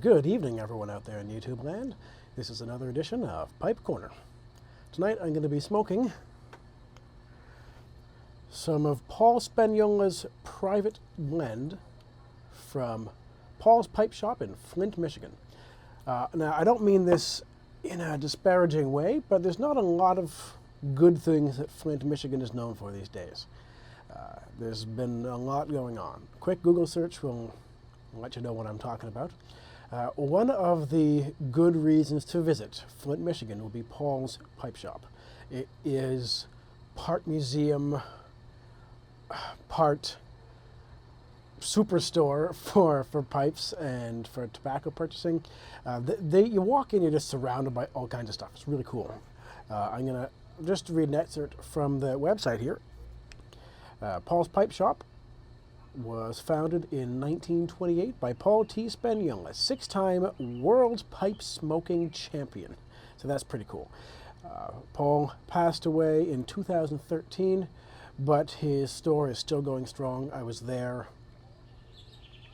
Good evening, everyone out there in YouTube land. This is another edition of Pipe Corner. Tonight I'm going to be smoking some of Paul Spaniola's private blend from Paul's Pipe Shop in Flint, Michigan. Now, I don't mean this in a disparaging way, but there's not a lot of good things that Flint, Michigan is known for these days. There's been a lot going on. Quick Google search will let you know what I'm talking about. One of the good reasons to visit Flint, Michigan will be Paul's Pipe Shop. It is part museum, part superstore for pipes and for tobacco purchasing. You walk in, you're just surrounded by all kinds of stuff. It's really cool. I'm going to just read an excerpt from the website here. Paul's Pipe Shop was founded in 1928 by Paul T. Spaniola, 6-time world pipe smoking champion. So that's pretty cool. Paul passed away in 2013, but his store is still going strong. I was there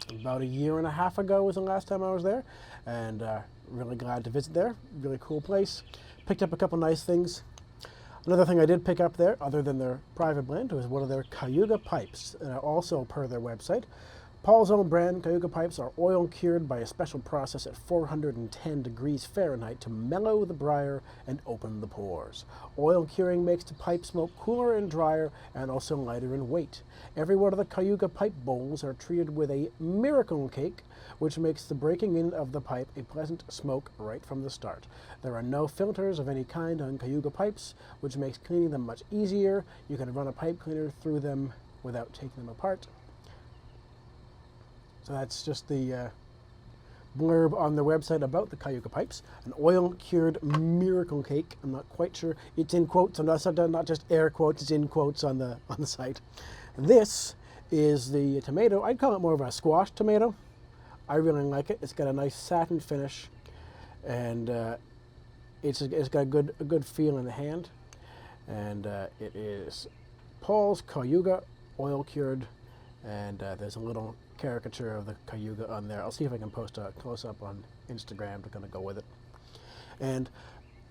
about a year and a half ago was the last time I was there, and really glad to visit there. Really cool place. Picked up a couple nice things. Another thing I did pick up there, other than their private blend, was one of their Cayuga Pipes. Also, per their website, Paul's own brand Cayuga Pipes are oil cured by a special process at 410 degrees Fahrenheit to mellow the briar and open the pores. Oil curing makes the pipe smoke cooler and drier and also lighter in weight. Every one of the Cayuga Pipe bowls are treated with a miracle cake, which makes the breaking in of the pipe a pleasant smoke right from the start. There are no filters of any kind on Cayuga Pipes, which makes cleaning them much easier. You can run a pipe cleaner through them without taking them apart. So that's just the blurb on their website about the Cayuga Pipes. An oil-cured miracle cake. I'm not quite sure. It's in quotes. I'm not just air quotes. It's in quotes on the site. This is the tomato. I'd call it more of a squash tomato. I really like it. It's got a nice satin finish, and it's got a good feel in the hand. And it is Paul's Cayuga oil cured, and there's a little caricature of the Cayuga on there. I'll see if I can post a close-up on Instagram to kind of go with it. And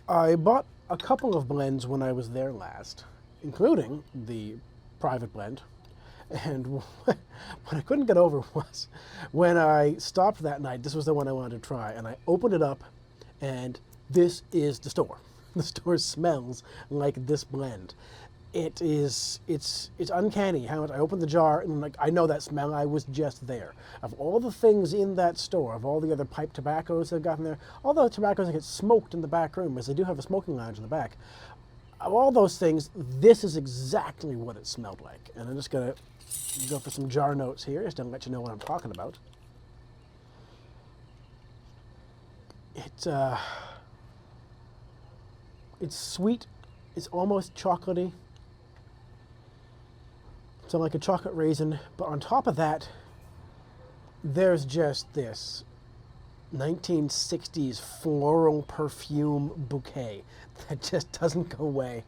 I bought a couple of blends when I was there last, including the private blend. And what I couldn't get over was when I stopped that night, this was the one I wanted to try, and I opened it up, and this is the store. The store smells like this blend. It's uncanny how much I opened the jar and like I know that smell. I was just there. Of all the things in that store, of all the other pipe tobaccos that got in there, all the tobaccos that get smoked in the back room, because they do have a smoking lounge in the back. Of all those things, this is exactly what it smelled like. And I'm just gonna go for some jar notes here, just to let you know what I'm talking about. It's sweet. It's almost chocolatey. So like a chocolate raisin, but on top of that, there's just this 1960s floral perfume bouquet that just doesn't go away.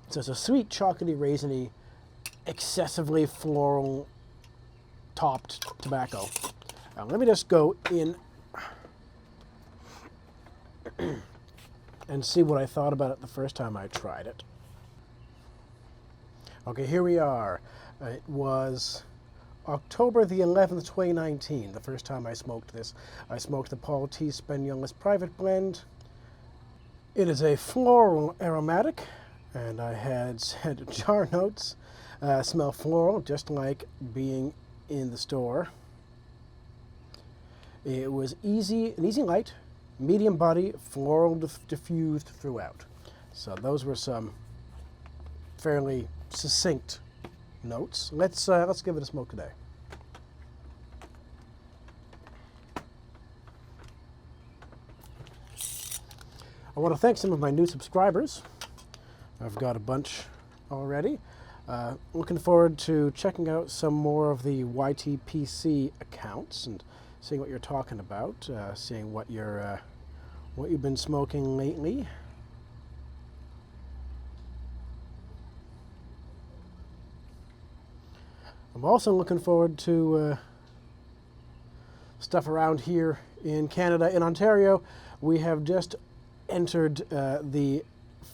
So it's a sweet, chocolatey, raisiny, excessively floral topped tobacco. Now let me just go in and see what I thought about it the first time I tried it. Okay, here we are. It was October the 11th, 2019, the first time I smoked this. I smoked the Paul T. Spaniola's private blend. It is a floral aromatic, and I had said jar notes smell floral, just like being in the store. It was an easy light, medium body, floral diffused throughout. So those were some fairly succinct notes. Let's give it a smoke today. I want to thank some of my new subscribers. I've got a bunch already. Looking forward to checking out some more of the YTPC accounts and seeing what you're talking about, seeing what you've been smoking lately. I'm also looking forward to stuff around here in Canada. In Ontario, we have just entered the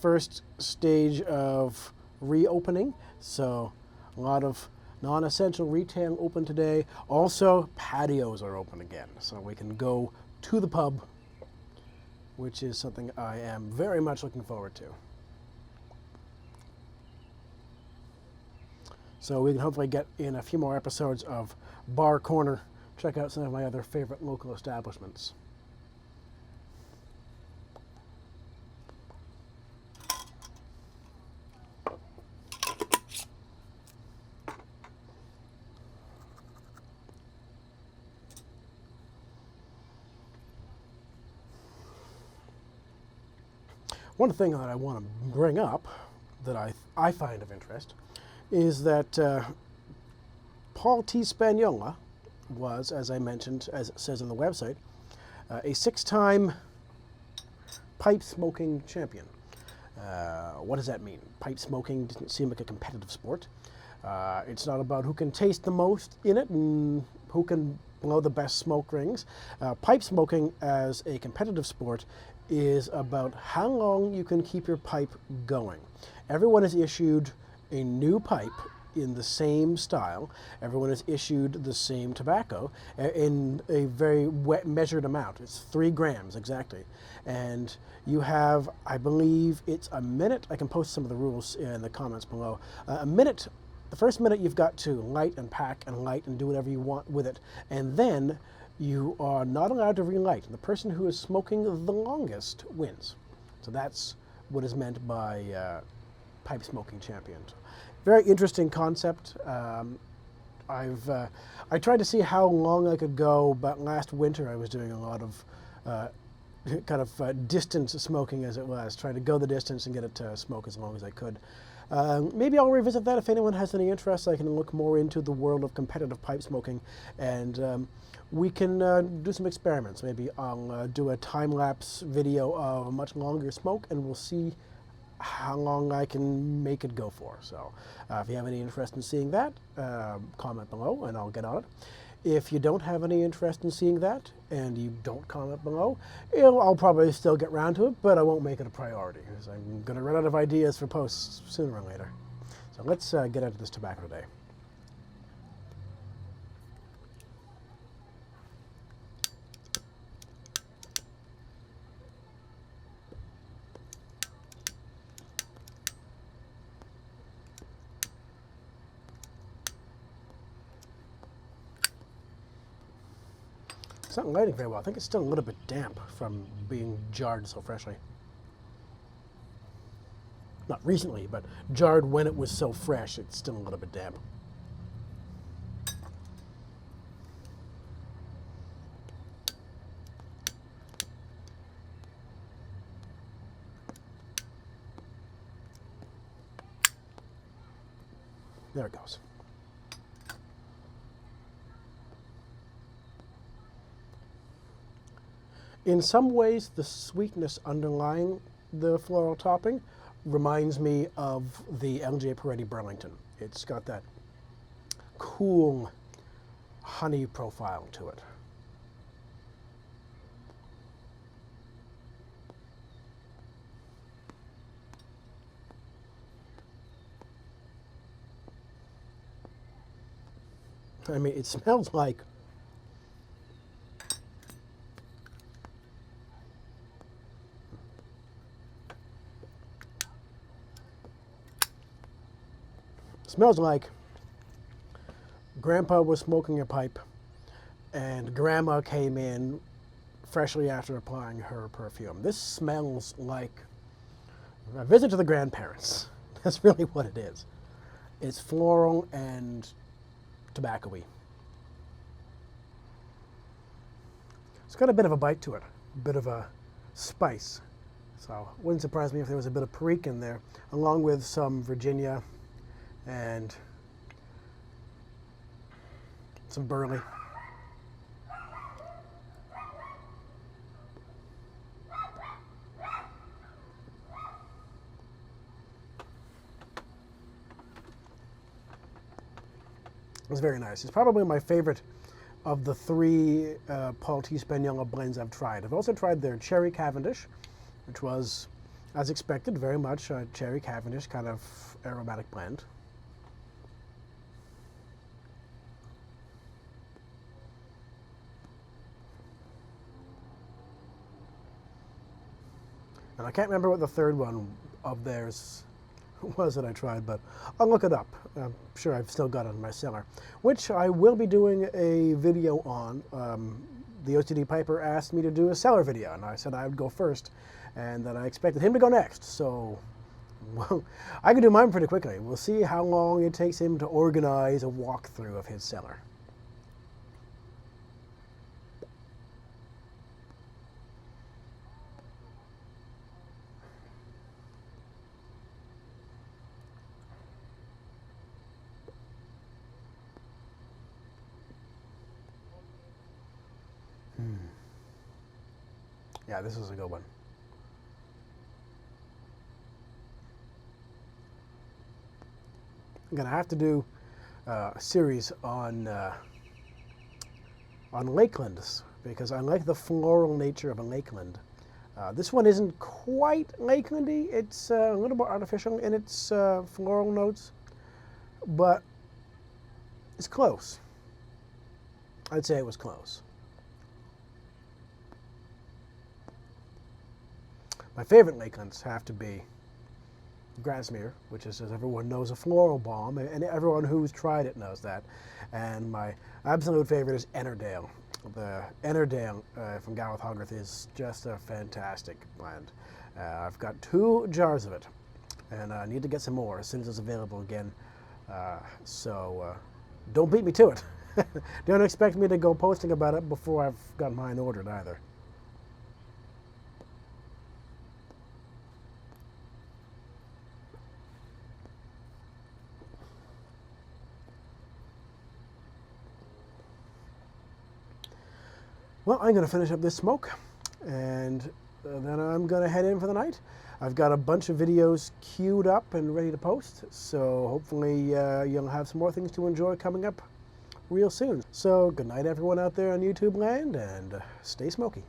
first stage of reopening, so a lot of non-essential retail open today. Also, patios are open again, so we can go to the pub, which is something I am very much looking forward to. So we can hopefully get in a few more episodes of Bar Corner, check out some of my other favorite local establishments. One thing that I want to bring up that I find of interest is that Paul T. Spaniola was, as I mentioned, as it says on the website, a 6-time pipe smoking champion. What does that mean? Pipe smoking doesn't seem like a competitive sport. It's not about who can taste the most in it and who can blow the best smoke rings. Pipe smoking as a competitive sport is about how long you can keep your pipe going. Everyone is issued a new pipe in the same style. Everyone is issued the same tobacco in a very measured amount. It's 3 grams exactly. And you have, I believe it's a minute. I can post some of the rules in the comments below. A minute, the first minute you've got to light and pack and light and do whatever you want with it. And then you are not allowed to relight. The person who is smoking the longest wins. So that's what is meant by pipe smoking champion. Very interesting concept. I tried to see how long I could go, but last winter I was doing a lot of distance smoking, as it was, trying to go the distance and get it to smoke as long as I could. Maybe I'll revisit that if anyone has any interest. I can look more into the world of competitive pipe smoking, and we can do some experiments. Maybe I'll do a time-lapse video of a much longer smoke, and we'll see how long I can make it go for. So if you have any interest in seeing that, comment below and I'll get on it. If you don't have any interest in seeing that and you don't comment below, I'll probably still get around to it, but I won't make it a priority because I'm going to run out of ideas for posts sooner or later. So let's get into this tobacco today. It's not lighting very well. I think it's still a little bit damp from being jarred so freshly. Not recently, but jarred when it was so fresh, it's still a little bit damp. There it goes. In some ways, the sweetness underlying the floral topping reminds me of the LJ Peretti Burlington. It's got that cool honey profile to it. I mean, it smells like Grandpa was smoking a pipe and Grandma came in freshly after applying her perfume. This smells like a visit to the grandparents. That's really what it is. It's floral and tobacco-y. It's got a bit of a bite to it, a bit of a spice. So it wouldn't surprise me if there was a bit of perique in there, along with some Virginia and some burley. It's very nice. It's probably my favorite of the three Paul T. Spaniola blends I've tried. I've also tried their Cherry Cavendish, which was, as expected, very much a Cherry Cavendish kind of aromatic blend. And I can't remember what the third one of theirs was that I tried, but I'll look it up. I'm sure I've still got it in my cellar, which I will be doing a video on. The OCD Piper asked me to do a cellar video, and I said I would go first, and that I expected him to go next. So, well, I can do mine pretty quickly. We'll see how long it takes him to organize a walkthrough of his cellar. Yeah, this is a good one. I'm gonna have to do a series on Lakelands because I like the floral nature of a Lakeland. This one isn't quite Lakelandy. It's a little more artificial in its floral notes, but it's close. I'd say it was close. My favorite Lakelands have to be Grasmere, which is, as everyone knows, a floral balm, and everyone who's tried it knows that. And my absolute favorite is Ennerdale. The Ennerdale from Gareth Hogarth is just a fantastic blend. I've got 2 jars of it, and I need to get some more as soon as it's available again. So don't beat me to it. Don't expect me to go posting about it before I've got mine ordered either. Well, I'm going to finish up this smoke, and then I'm going to head in for the night. I've got a bunch of videos queued up and ready to post, so hopefully you'll have some more things to enjoy coming up real soon. So good night, everyone out there on YouTube land, and stay smoky.